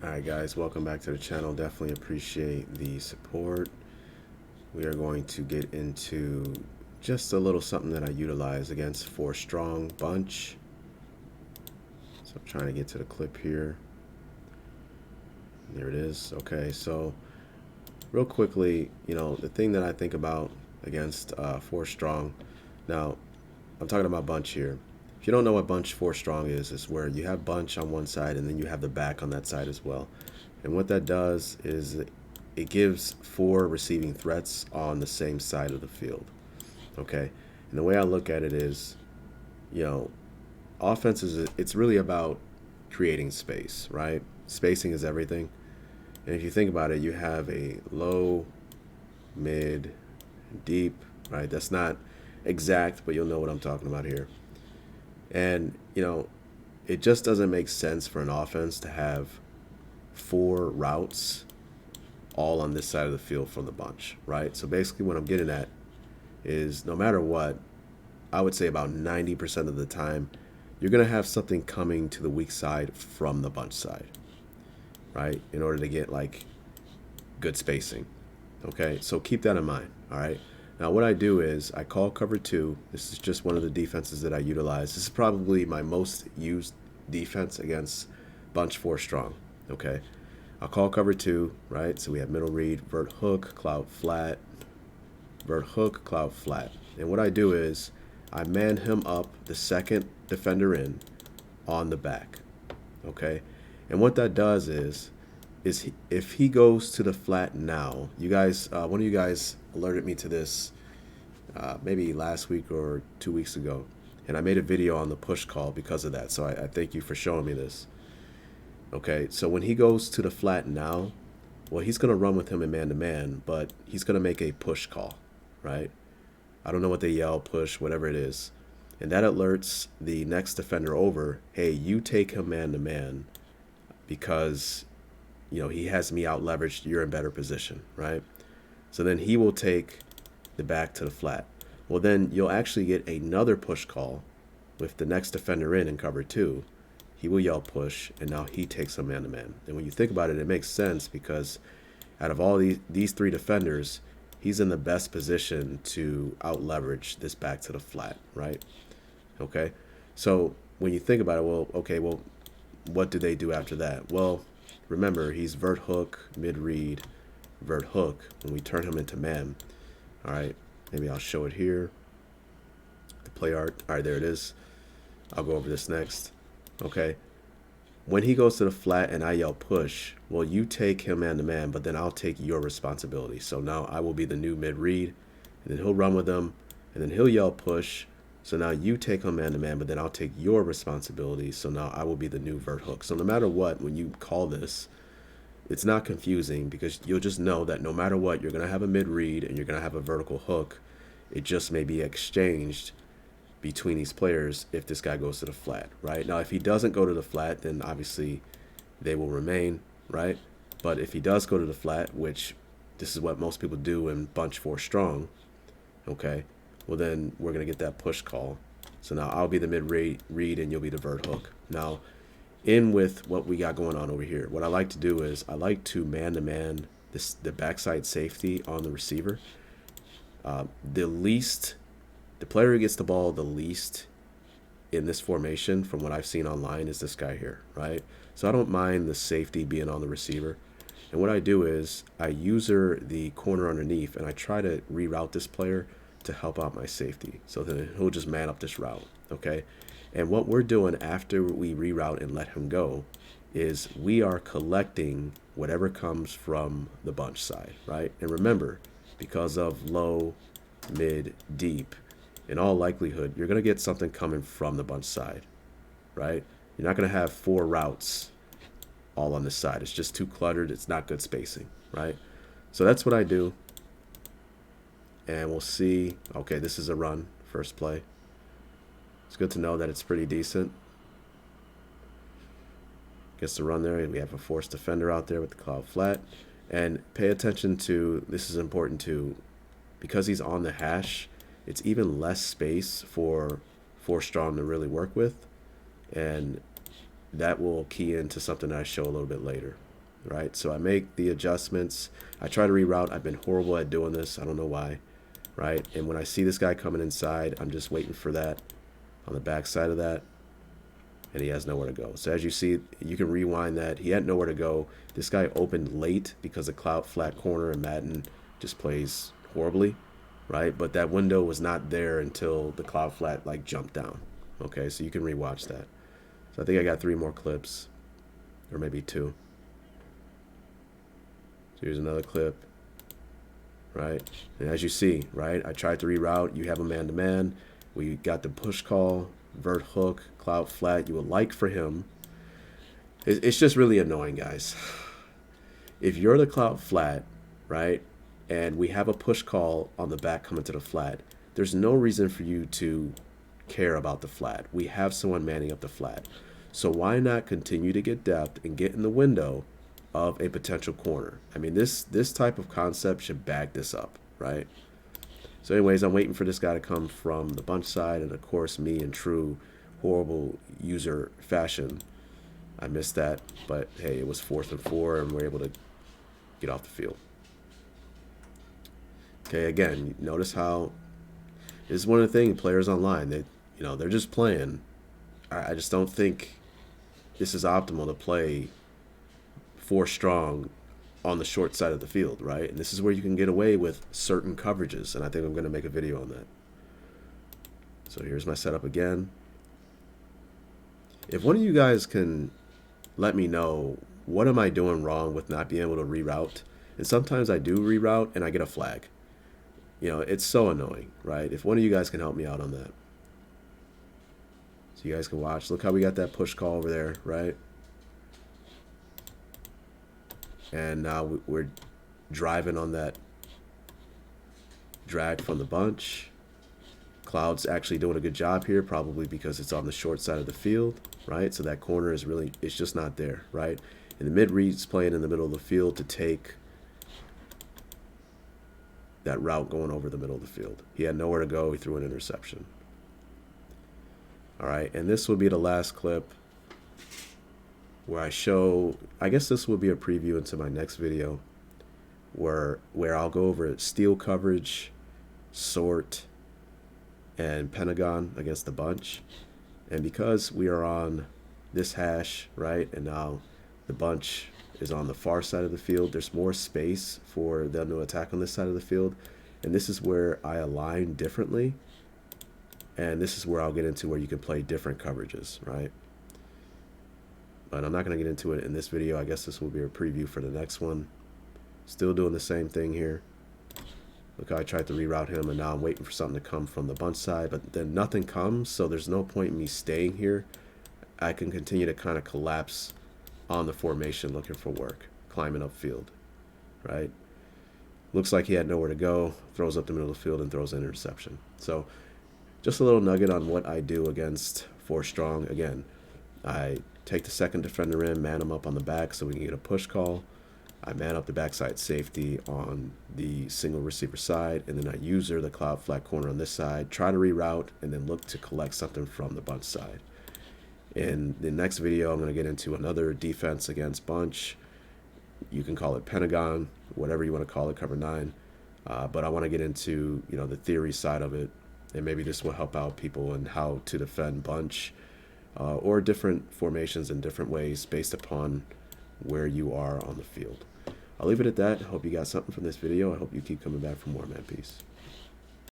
Alright guys, welcome back to the channel. Definitely appreciate the support. We are going to get into just a little something that I utilize against 4 strong bunch. So I'm trying to get to the clip here. There it is. Okay, so real quickly, the thing that I think about against 4 strong. Now, I'm talking about bunch here. If you don't know what bunch 4 strong is, it's where you have bunch on one side and then you have the back on that side as well. And what that does is it gives 4 receiving threats on the same side of the field. Okay? And the way I look at it is, you know, offense is it's really about creating space, right? Spacing is everything. And if you think about it, you have a low, mid, deep, right? That's not exact, but you'll know what I'm talking about here. And, it just doesn't make sense for an offense to have 4 routes all on this side of the field from the bunch, right? So basically, what I'm getting at is no matter what, I would say about 90% of the time, you're going to have something coming to the weak side from the bunch side, right? In order to get like good spacing. Okay, so keep that in mind, all right? Now, what I do is I call cover 2. This is just one of the defenses that I utilize. This is probably my most used defense against bunch 4 strong, okay? I'll call cover 2, right? So we have middle read, vert hook, cloud flat, vert hook, cloud flat. And what I do is I man him up the second defender in on the back, okay? And what that does is if he goes to the flat now, you guys, one of you guys alerted me to this maybe last week or 2 weeks ago, and I made a video on the push call because of that. So I thank you for showing me this. Okay, so when he goes to the flat now, well, he's gonna run with him in man-to-man, but he's gonna make a push call, right? I don't know what they yell, push, whatever it is, and that alerts the next defender over, hey, you take him man-to-man because he has me out leveraged, you're in better position, right? So then he will take the back to the flat. Well, then you'll actually get another push call with the next defender in cover 2. He will yell push, and now he takes a man-to-man. And when you think about it, it makes sense because out of all these 3 defenders, he's in the best position to out leverage this back to the flat, right? Okay, so when you think about it, well, okay, well, what do they do after that? Well, remember, he's vert hook, mid read, vert hook. When we turn him into man, all right, maybe I'll show it here. The play art. All right, there it is. I'll go over this next. Okay. When he goes to the flat and I yell push, well, you take him man to man, but then I'll take your responsibility. So now I will be the new mid read, and then he'll run with them, and then he'll yell push. So now you take him man to man, but then I'll take your responsibility. So now I will be the new vert hook. So no matter what, when you call this, it's not confusing because you'll just know that no matter what, you're going to have a mid read and you're going to have a vertical hook. It just may be exchanged between these players if this guy goes to the flat, right? Now, if he doesn't go to the flat, then obviously they will remain, right? But if he does go to the flat, which this is what most people do in bunch 4 strong, okay, well, then we're going to get that push call. So now I'll be the mid read and you'll be the vert hook. Now, in with what we got going on over here, what I like to do is I like to man-to-man the backside safety on the receiver. The player who gets the ball the least in this formation from what I've seen online is this guy here, right? So I don't mind the safety being on the receiver. And what I do is I user the corner underneath and I try to reroute this player to help out my safety. So then he'll just man up this route, okay? And what we're doing after we reroute and let him go is we are collecting whatever comes from the bunch side, right? And remember, because of low, mid, deep, in all likelihood, you're going to get something coming from the bunch side, right? You're not going to have 4 routes all on this side. It's just too cluttered. It's not good spacing, right? So that's what I do. And we'll see. Okay, this is a run, first play. It's good to know that it's pretty decent. Gets the run there. We have a forced defender out there with the cloud flat. And pay attention to, this is important too, because he's on the hash, it's even less space for 4 strong to really work with. And that will key into something I show a little bit later. right? So I make the adjustments. I try to reroute. I've been horrible at doing this. I don't know why, right? And when I see this guy coming inside, I'm just waiting for that on the back side of that, and he has nowhere to go. So as you see, you can rewind that. He had nowhere to go. This guy opened late because of clout flat corner, and Madden just plays horribly, right? But that window was not there until the clout flat like jumped down. Okay, so you can rewatch that. So I think I got 3 more clips, or maybe 2. So here's another clip, right? And as you see, right, I tried to reroute. You have a man-to-man. We got the push call, vert hook, clout flat. You would like for him. It's just really annoying, guys. If you're the clout flat, right, and we have a push call on the back coming to the flat, there's no reason for you to care about the flat. We have someone manning up the flat. So why not continue to get depth and get in the window of a potential corner? I mean, this type of concept should back this up, right? So anyways, I'm waiting for this guy to come from the bunch side, and of course, me in true horrible user fashion, I missed that. But hey, it was 4th and 4, and we're able to get off the field. Okay, again, notice how this is one of the things players online, they're just playing. I just don't think this is optimal to play 4 strong on the short side of the field, right? And this is where you can get away with certain coverages, and I think I'm going to make a video on that. So here's my setup again. If one of you guys can let me know what am I doing wrong with not being able to reroute, and sometimes I do reroute and I get a flag. It's so annoying, right? If one of you guys can help me out on that. So you guys can watch. Look how we got that push call over there, right? And now we're driving on that drag from the bunch. Cloud's actually doing a good job here, probably because it's on the short side of the field, right? So that corner is really, it's just not there, right? And the mid read's playing in the middle of the field to take that route going over the middle of the field. He had nowhere to go. He threw an interception. All right, and this will be the last clip where I show, I guess this will be a preview into my next video where I'll go over steal coverage, sort, and Pentagon against the bunch. And because we are on this hash, right, and now the bunch is on the far side of the field, there's more space for them to attack on this side of the field. And this is where I align differently. And this is where I'll get into where you can play different coverages, right? But I'm not going to get into it in this video. I guess this will be a preview for the next one. Still doing the same thing here. Look how I tried to reroute him, and now I'm waiting for something to come from the bunch side, but then nothing comes, so there's no point in me staying here. I can continue to kind of collapse on the formation looking for work, climbing upfield, right? Looks like he had nowhere to go, throws up the middle of the field and throws an interception. So just a little nugget on what I do against 4 strong. Again, I take the second defender in, man him up on the back so we can get a push call. I man up the backside safety on the single receiver side, and then I user the cloud flat corner on this side, try to reroute, and then look to collect something from the bunch side. In the next video, I'm going to get into another defense against bunch. You can call it Pentagon, whatever you want to call it, cover 9. But I want to get into the theory side of it, and maybe this will help out people in how to defend bunch or different formations in different ways based upon where you are on the field. I'll leave it at that. Hope you got something from this video. I hope you keep coming back for more, man. Peace.